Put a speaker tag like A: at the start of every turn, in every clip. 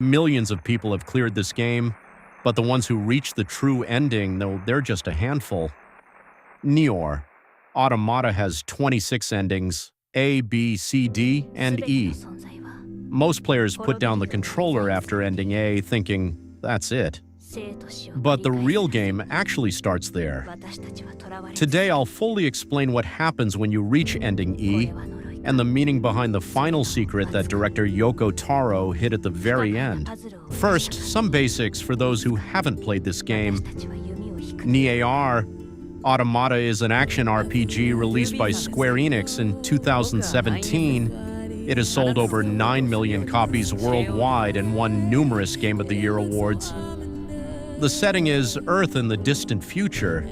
A: Millions of people have cleared this game, but the ones who reach the true ending, though they're just a handful. NieR Automata has 26 endings, A, B, C, D, and E. Most players put down the controller after ending A, thinking, that's it. But the real game actually starts there. Today, I'll fully explain what happens when you reach ending E, and the meaning behind the final secret that director Yoko Taro hid at the very end. First, some basics for those who haven't played this game. NieR Automata is an action RPG released by Square Enix in 2017. It has sold over 9 million copies worldwide and won numerous Game of the Year awards. The setting is Earth in the distant future.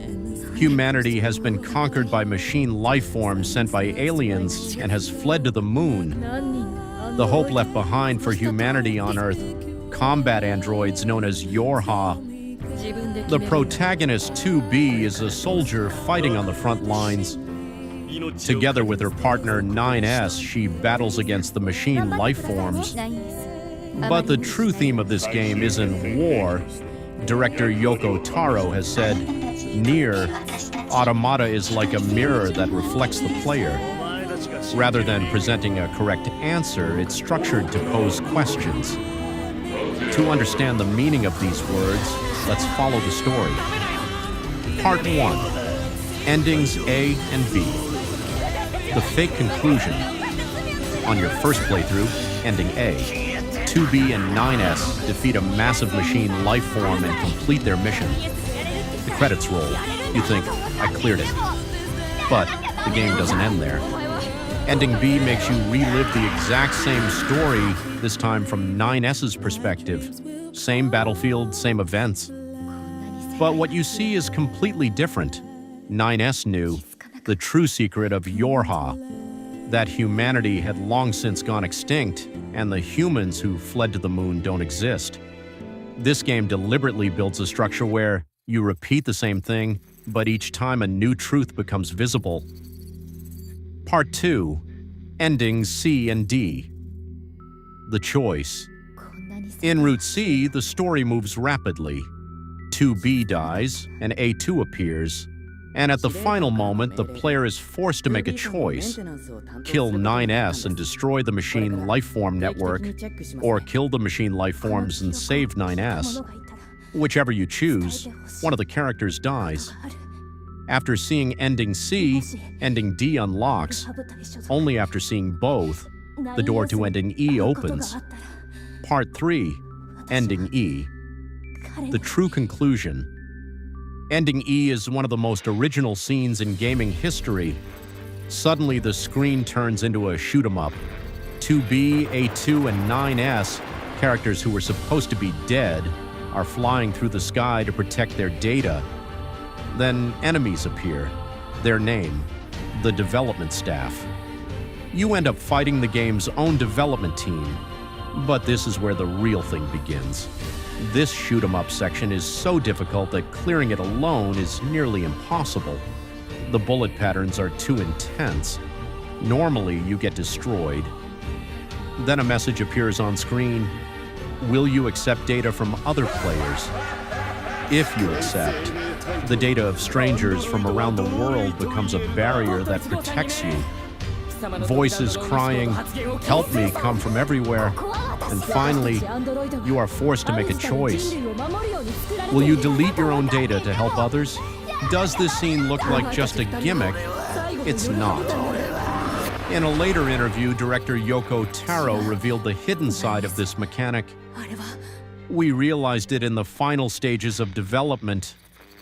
A: Humanity has been conquered by machine life forms sent by aliens and has fled to the moon. The hope left behind for humanity on Earth, combat androids known as Yorha. The protagonist, 2B, is a soldier fighting on the front lines. Together with her partner, 9S, she battles against the machine life forms. But the true theme of this game isn't war. Director Yoko Taro has said, NieR Automata is like a mirror that reflects the player. Rather than presenting a correct answer, it's structured to pose questions. To understand the meaning of these words, let's follow the story. Part 1. Endings A and B. The fake conclusion. On your first playthrough, ending A, 2B and 9S defeat a massive machine life form and complete their mission. The credits roll. You think, I cleared it. But the game doesn't end there. Ending B makes you relive the exact same story, this time from 9S's perspective. Same battlefield, same events. But what you see is completely different. 9S knew the true secret of Yorha, that humanity had long since gone extinct, and the humans who fled to the moon don't exist. This game deliberately builds a structure where you repeat the same thing, but each time a new truth becomes visible. Part 2. Endings C and D. The choice. In Route C, the story moves rapidly. 2B dies, and A2 appears. And at the final moment, the player is forced to make a choice. Kill 9S and destroy the machine lifeform network, or kill the machine lifeforms and save 9S. Whichever you choose, one of the characters dies. After seeing ending C, ending D unlocks. Only after seeing both, the door to ending E opens. Part 3. Ending E. The true conclusion. Ending E is one of the most original scenes in gaming history. Suddenly, the screen turns into a shoot-'em-up. 2B, A2, and 9S, characters who were supposed to be dead, are flying through the sky to protect their data. Then enemies appear. Their name, the development staff. You end up fighting the game's own development team. But this is where the real thing begins. This shoot-'em-up section is so difficult that clearing it alone is nearly impossible. The bullet patterns are too intense. Normally, you get destroyed. Then a message appears on screen. Will you accept data from other players? If you accept, the data of strangers from around the world becomes a barrier that protects you. Voices crying, "Help me," come from everywhere. And finally, you are forced to make a choice. Will you delete your own data to help others? Does this scene look like just a gimmick? It's not. In a later interview, director Yoko Taro revealed the hidden side of this mechanic. We realized it in the final stages of development.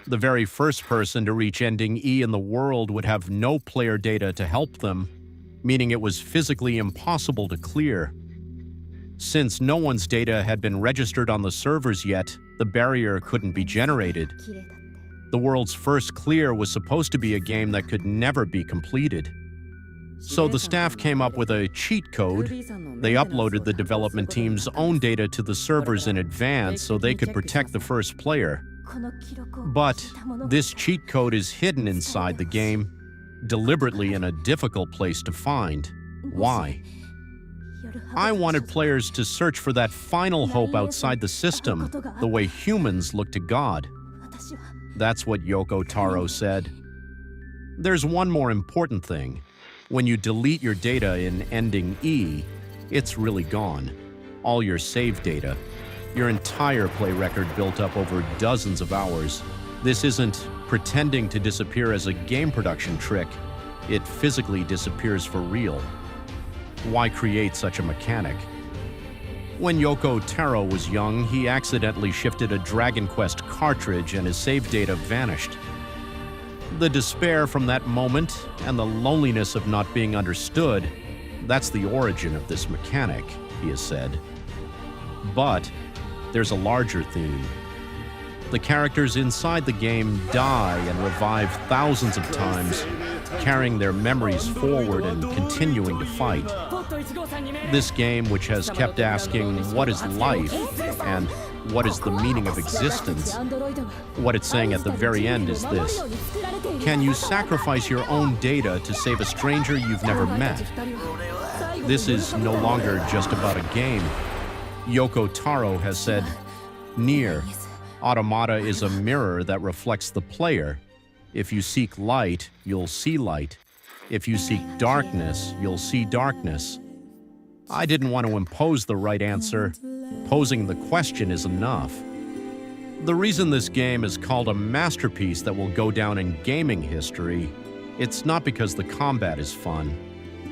A: The very first person to reach ending E in the world would have no player data to help them, meaning it was physically impossible to clear. Since no one's data had been registered on the servers yet, the barrier couldn't be generated. The world's first clear was supposed to be a game that could never be completed. So the staff came up with a cheat code. They uploaded the development team's own data to the servers in advance so they could protect the first player. But this cheat code is hidden inside the game, deliberately in a difficult place to find. Why? I wanted players to search for that final hope outside the system, the way humans look to God. That's what Yoko Taro said. There's one more important thing. When you delete your data in Ending E, it's really gone. All your save data, your entire play record built up over dozens of hours. This isn't pretending to disappear as a game production trick. It physically disappears for real. Why create such a mechanic? When Yoko Taro was young, he accidentally shifted a Dragon Quest cartridge and his save data vanished. The despair from that moment and the loneliness of not being understood, that's the origin of this mechanic, he has said. But there's a larger theme. The characters inside the game die and revive thousands of times, carrying their memories forward and continuing to fight. This game, which has kept asking, what is life, and what is the meaning of existence, what it's saying at the very end is this: can you sacrifice your own data to save a stranger you've never met? This is no longer just about a game. Yoko Taro has said, NieR Automata is a mirror that reflects the player. If you seek light, you'll see light. If you seek darkness, you'll see darkness. I didn't want to impose the right answer. Posing the question is enough. The reason this game is called a masterpiece that will go down in gaming history, it's not because the combat is fun.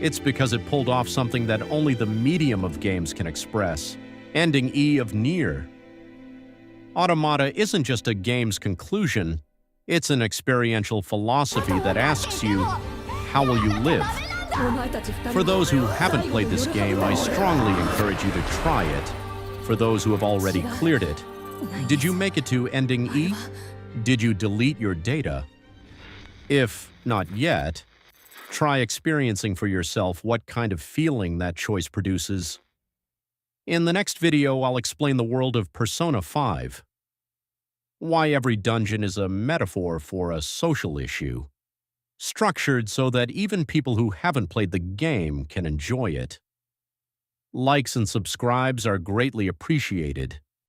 A: It's because it pulled off something that only the medium of games can express. Ending E of NieR. Automata isn't just a game's conclusion, it's an experiential philosophy that asks you, how will you live? For those who haven't played this game, I strongly encourage you to try it. For those who have already cleared it, did you make it to Ending E? Did you delete your data? If not yet, try experiencing for yourself what kind of feeling that choice produces. In the next video, I'll explain the world of Persona 5. Why every dungeon is a metaphor for a social issue, structured so that even people who haven't played the game can enjoy it. Likes and subscribes are greatly appreciated.